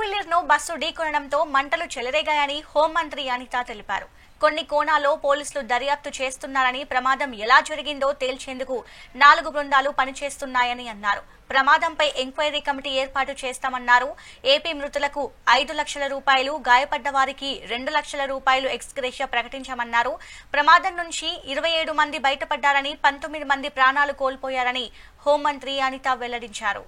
Wheeler ను bus ఢీకొనడంతో మంటలు చెలరేగాయని హోంమంత్రి అనిత తెలిపారు. కొన్ని కోణాల్లో పోలీసులు దర్యాప్తు చేస్తున్నారని, ప్రమాదం ఎలా జరిగిందో తేల్చేందుకు 4 బృందాలు పనిచేస్తున్నాయని అన్నారు. ప్రమాదంపై ఎంక్వైరీ కమిటీ ఏర్పాటు చేస్తామన్నారు. ఏపీ మృతులకు 5 లక్షల రూపాయలు, గాయపడ్డ వారికి 2 లక్షల రూపాయలు ఎక్స్గ్రేషియా ప్రకటించామన్నారు. ప్రమాదం నుంచి 27 మంది బయటపడ్డారని, 19 మంది ప్రాణాలు కోల్పోయారని హోంమంత్రి అనిత వెల్లడించారు.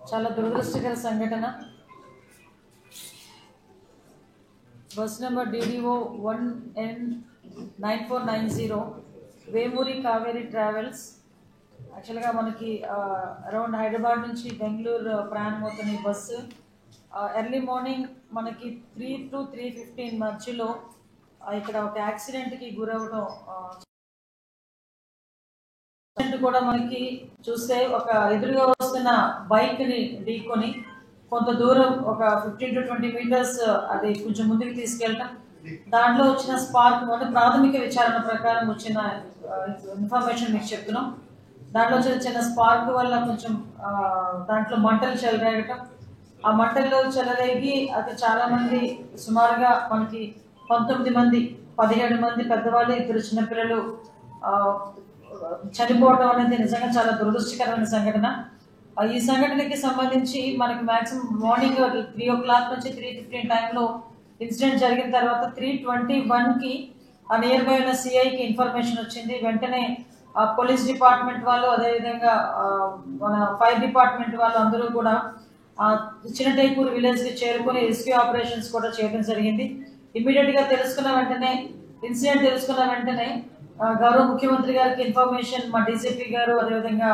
చాలా దురదృష్టకర సంఘటన. Bus number DDO 1N9490 Vemuri Kaveri travels. యాక్చువల్గా మనకి అరౌండ్ హైదరాబాద్ నుంచి బెంగళూరు ప్రయాణం అవుతున్న ఈ బస్సు ఎర్లీ మార్నింగ్ మనకి 3 to 3:15 మధ్యలో ఇక్కడ ఒక యాక్సిడెంట్కి గురవడం కూడా మనకి చూస్తే ఒక ఎదురుగా వస్తున్న బైక్ని ఢీకొని కొంత దూరం ఒక 15 to 20 మీటర్స్ అది కొంచెం ముందుకు తీసుకెళ్ళటం, దాంట్లో వచ్చిన స్పార్క్ ప్రాథమిక విచారణ ప్రకారం వచ్చిన ఇన్ఫర్మేషన్ మీకు చెప్తున్నాం. దాంట్లో చిన్న స్పార్క్ వల్ల కొంచెం దాంట్లో మంటలు చెలరేగటం, ఆ మంటల్లో చెలరేగి అది చాలా మంది సుమారుగా మనకి 19 మంది, 17 మంది పెద్దవాళ్ళు, 2 చిన్నపిల్లలు చనిపోవడం అనేది నిజంగా చాలా దురదృష్టకరమైన సంఘటన. ఈ సంఘటనకి సంబంధించి మనకి మాక్సిమం మార్నింగ్ 3 o'clock నుంచి 3:15 టైంలో ఇన్సిడెంట్ జరిగిన తర్వాత 3:21కి ఆ నియర్ బై ఉన్న సిఐకి ఇన్ఫర్మేషన్ వచ్చింది. వెంటనే పోలీస్ డిపార్ట్మెంట్ వాళ్ళు, అదేవిధంగా మన ఫైర్ డిపార్ట్మెంట్ వాళ్ళు అందరూ కూడా చిన్నటైపూర్ విలేజ్కి చేరుకొని రెస్క్యూ ఆపరేషన్స్ కూడా చేయడం జరిగింది. ఇమీడియట్గా తెలుసుకున్న వెంటనే, ఇన్సిడెంట్ తెలుసుకున్న వెంటనే గౌరవ ముఖ్యమంత్రి గారికి ఇన్ఫర్మేషన్ మా డీజీపీ గారు, అదేవిధంగా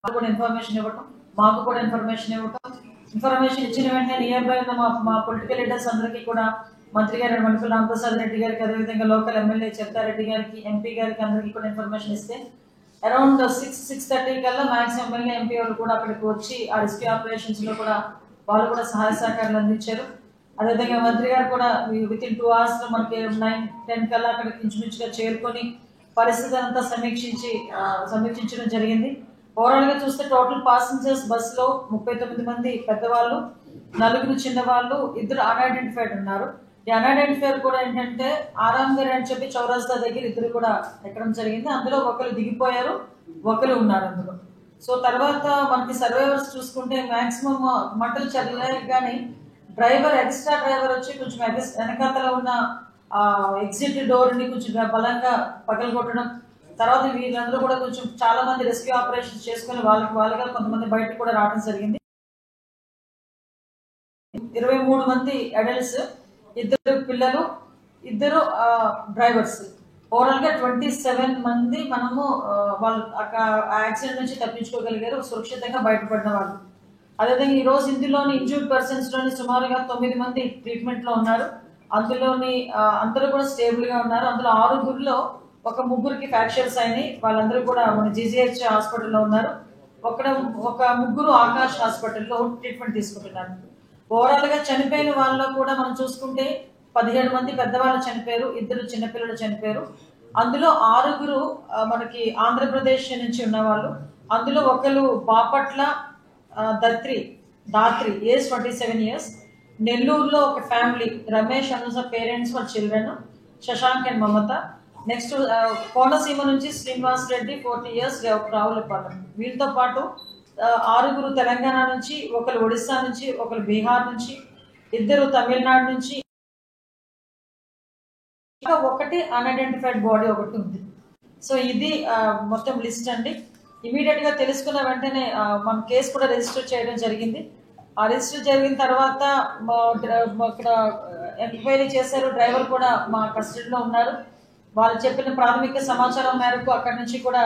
కూడా ఇన్ఫర్మేషన్ ఇవ్వటం, మాకు కూడా ఇన్ఫర్మేషన్ ఇచ్చిన వెంటనే నియర్ బై ఉన్న మా పొలిటికల్ లీడర్స్ అందరికీ కూడా, మంత్రి గారు మణిపూర్ రామప్రసాద్ రెడ్డి గారికి, అదేవిధంగా లోకల్ ఎమ్మెల్యే చెప్తారెడ్డి గారికి, ఎంపీ గారికి అందరికీ కూడా ఇన్ఫర్మేషన్ ఇస్తే అరౌండ్ 6-6:30 కల్లా మ్యాక్సిమం ఎమ్మెల్యే, ఎంపీ వాళ్ళు కూడా అక్కడికి వచ్చి ఆ రెస్క్యూ ఆపరేషన్స్ లో కూడా వాళ్ళు కూడా సహాయ సహకారాలు అందించారు. అదేవిధంగా మంత్రి గారు కూడా వితిన్ 2 hours లో మనకి 9-10 కల్లా అక్కడికి ఇంచుమించుగా చేరుకొని పరిస్థితి అంతా సమీక్షించడం జరిగింది. ఓవరాల్ గా చూస్తే టోటల్ పాసెంజర్స్ బస్ లో 39 మంది పెద్దవాళ్ళు, 4 చిన్నవాళ్ళు, 2 అన్ఐడెంటిఫైడ్ ఉన్నారు. ఈ అన్ఐడెంటిఫైడ్ కూడా ఏంటంటే ఆరాంగర్ అని చెప్పి చౌరస్తా దగ్గర 2 కూడా ఎక్కడం జరిగింది. అందులో ఒకరు దిగిపోయారు, ఒకరు ఉన్నారు అందులో. సో తర్వాత మనకి సర్వైవర్స్ చూసుకుంటే మాక్సిమం మంటలు చల్లలేదు, కానీ ఎక్స్ట్రా డ్రైవర్ వచ్చి కొంచెం వెనకాతల ఉన్న ఎగ్జిట్ డోర్ ని కొంచెం బలంగా పగలగొట్టడం, తర్వాత వీళ్ళందరూ కూడా కొంచెం చాలా మంది రెస్క్యూ ఆపరేషన్స్ చేసుకుని వాళ్ళగా కొంతమంది బయటకు కూడా రావడం జరిగింది. 23 మంది అడల్ట్స్, 2 పిల్లలు, 2 డ్రైవర్స్, ఓవరాల్ గా 27 మంది మనము వాళ్ళు యాక్సిడెంట్ నుంచి తప్పించుకోగలిగారు, సురక్షితంగా బయటపడిన వాళ్ళు. అదేవిధంగా ఈ రోజు ఇందులోని ఇంజూర్డ్ పర్సన్స్ లోని సుమారుగా 9 మంది ట్రీట్మెంట్ లో ఉన్నారు. అందులోని అందరూ కూడా స్టేబుల్ గా ఉన్నారు. అందులో 6 ఒక 3కి ఫ్రాక్చర్స్ అయినాయి. వాళ్ళందరూ కూడా మన GGH హాస్పిటల్లో ఉన్నారు. ఒక 3 ఆకాష్ హాస్పిటల్లో ట్రీట్మెంట్ తీసుకుంటున్నారు. ఓవరాల్ గా చనిపోయిన వాళ్ళలో కూడా మనం చూసుకుంటే 17 మంది పెద్దవాళ్ళు చనిపోయారు, 2 చిన్నపిల్లలు చనిపోయారు. అందులో 6 మనకి ఆంధ్రప్రదేశ్ నుంచి ఉన్నవాళ్ళు. అందులో ఒకరు బాపట్ల దాత్రి ఏజ్ 27 years. నెల్లూరులో ఒక ఫ్యామిలీ, రమేష్ అనుస పేరెంట్స్, వాళ్ళ children Shashank and Mamata. Next Konaseema నుంచి శ్రీనివాస్ రెడ్డి 40 years, రావులపాలెం. వీళ్ళతో పాటు 6 తెలంగాణ నుంచి, ఒకరు ఒడిస్సా నుంచి, ఒకరు బీహార్ నుంచి, 2 తమిళనాడు నుంచి, ఒకటి అన్ఐడెంటిఫైడ్ బాడీ ఒకటి ఉంది. సో ఇది మొత్తం లిస్ట్ అండి. ఇమీడియట్ గా తెలుసుకున్న వెంటనే మన కేసు కూడా రిజిస్టర్ చేయడం జరిగింది. ఆ రిజిస్టర్ జరిగిన తర్వాత ఇక్కడ ఎంక్వైరీ చేశారు. డ్రైవర్ కూడా మా కస్టడీలో ఉన్నారు. వాళ్ళు చెప్పిన ప్రాథమిక సమాచారం మేరకు అక్కడి నుంచి కూడా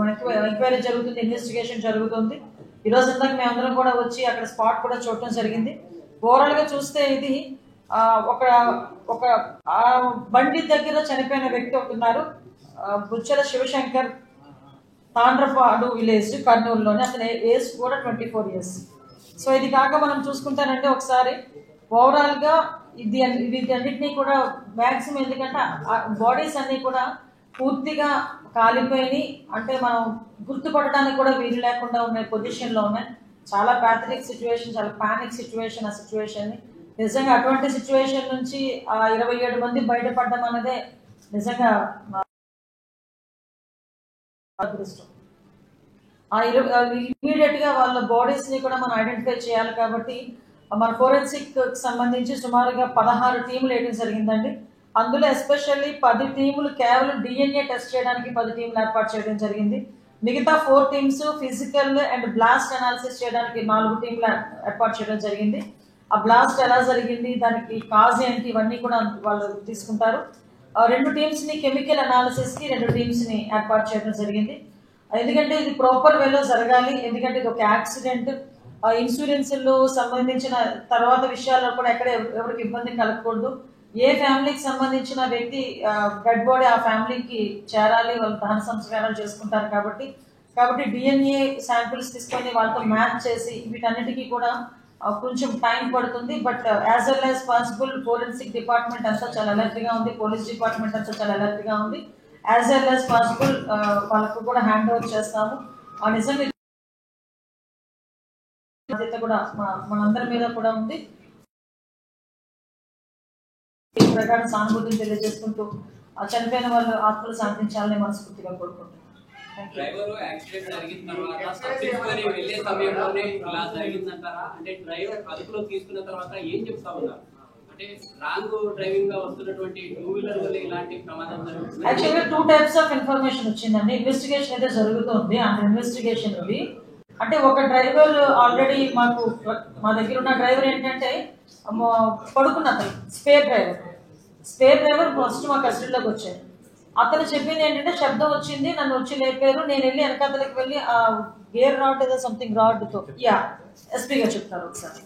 మనకు ఎంక్వైరీ జరుగుతుంది, ఇన్వెస్టిగేషన్ జరుగుతుంది. ఈ రోజు ఇందాక మేమందరం కూడా వచ్చి అక్కడ స్పాట్ కూడా చూడటం జరిగింది. ఓవరాల్ గా చూస్తే ఇది ఒక బండి దగ్గర చనిపోయిన వ్యక్తి ఉన్నారు, బుచ్చల శివశంకర్, తాండ్రపాడు విలేజ్, కర్నూలులోని. అతని ఏజ్ కూడా 24 years. సో ఇది కాక మనం చూసుకుంటానంటే ఒకసారి ఓవరాల్ గా వీటన్నిటినీ కూడా మ్యాక్సిమం, ఎందుకంటే బాడీస్ అన్ని కూడా పూర్తిగా కాలిపోయి, అంటే మనం గుర్తుపట్టడానికి కూడా వీలు లేకుండా ఉన్న పొజిషన్లో ఉన్నాయి. చాలా ప్యాథటిక్ సిచ్యువేషన్, చాలా పానిక్ సిచ్యువేషన్. ఆ సిచ్యువేషన్ నిజంగా అటువంటి సిచ్యువేషన్ నుంచి ఆ 27 మంది బయటపడడం అనేదే నిజంగా అదృష్టం. ఇమీడియట్ గా వాళ్ళ బాడీస్ ని కూడా మనం ఐడెంటిఫై చేయాలి కాబట్టి మన ఫోరెన్సిక్ సంబంధించి సుమారుగా 16 టీములు వేయడం జరిగిందండి. అందులో ఎస్పెషల్లీ 10 టీములు కేవలం డిఎన్ఏ టెస్ట్ చేయడానికి 10 టీములు ఏర్పాటు చేయడం జరిగింది. మిగతా 4 teams physical and blast analysis చేయడానికి 4 టీంలు ఏర్పాటు చేయడం జరిగింది. ఆ బ్లాస్ట్ ఎలా జరిగింది, దానికి కాజ్ ఏంటి, ఇవన్నీ కూడా వాళ్ళు తీసుకుంటారు. 2 టీమ్స్ ని కెమికల్ అనాలిసిస్ కి 2 టీమ్స్ ని ఏర్పాటు చేయడం జరిగింది. ఎందుకంటే ఇది ప్రాపర్ వేలో జరగాలి. ఎందుకంటే ఇది ఒక యాక్సిడెంట్. ఇన్సూరెన్స్ సంబంధించిన తర్వాత విషయాల్లో కూడా ఎక్కడ ఎవరికి ఇబ్బంది కలగకూడదు. ఏ ఫ్యామిలీకి సంబంధించిన వ్యక్తి డెడ్ బాడీ ఆ ఫ్యామిలీకి చేరాలి, వాళ్ళు దహన సంస్కారాలు చేసుకుంటారు. కాబట్టి డిఎన్ఏ శాంపిల్స్ తీసుకొని వాళ్ళతో మ్యాచ్ చేసి వీటన్నిటికీ కూడా కొంచెం టైం పడుతుంది. But as well as possible forensic department అంతా చాలా అలర్ట్ గా ఉంది, పోలీస్ డిపార్ట్మెంట్ అంతా చాలా అలర్ట్ గా ఉంది. యాజ్ వెల్ యాజ్ పాసిబుల్ వాళ్ళకు కూడా హ్యాండ్ ఓవర్ చేస్తాము. నిజంగా బాధ్యత కూడా మనందరి మీద కూడా ఉంది. ఈ ప్రకారం సానుభూతిని తెలియజేసుకుంటూ చనిపోయిన వాళ్ళు ఆత్మలు శాంతించాలని మనస్ఫూర్తిగా కోరుకుంటున్నాను. డ్రైవర్ యాక్సిడెంట్ జరిగిన తర్వాత సబ్సిక్వెంట్ వెళ్ళే సమయంలోనే ఇలా జరిగిందంటారా? అంటే డ్రైవర్ అదుపులో తీసుకున్న తర్వాత ఏం చెప్తా ఉన్నారు? అంటే రాంగ్ డ్రైవింగ్ గా వస్తున్నటువంటి 2 వీలర్ వల్ల ఇలాంటి ప్రమాదం జరుగుతుంది. యాక్చువల్గా 2 టైప్స్ ఆఫ్ ఇన్ఫర్మేషన్ వచ్చిందండి. ఇన్వెస్టిగేషన్ అయితే జరుగుతుంది. అండ్ ఇన్వెస్టిగేషన్ ఉంది. అంటే ఒక డ్రైవర్ ఆల్రెడీ మా దగ్గర ఉన్న డ్రైవర్ ఏంటంటే పడుకున్న స్పేర్ డ్రైవర్ ఫస్ట్ మా కస్టడీలోకి వచ్చారు. అతను చెప్పింది ఏంటంటే శబ్దం వచ్చింది, నన్ను వచ్చి లేపారు, నేను వెళ్ళి వెనకాతలకి వెళ్ళి ఆ గేర్ రాడ్ ఏదో సంథింగ్ రాడ్ తో ఎస్పీ గారు చెప్తారు ఒకసారి.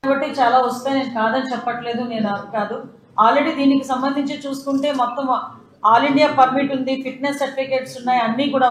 కాబట్టి చాలా వస్తాయి, నేను కాదని చెప్పట్లేదు, నేను కాదు. ఆల్రెడీ దీనికి సంబంధించి చూసుకుంటే మొత్తం ఆల్ ఇండియా పర్మిట్ ఉంది, ఫిట్నెస్ సర్టిఫికేట్స్ ఉన్నాయి, అన్ని కూడా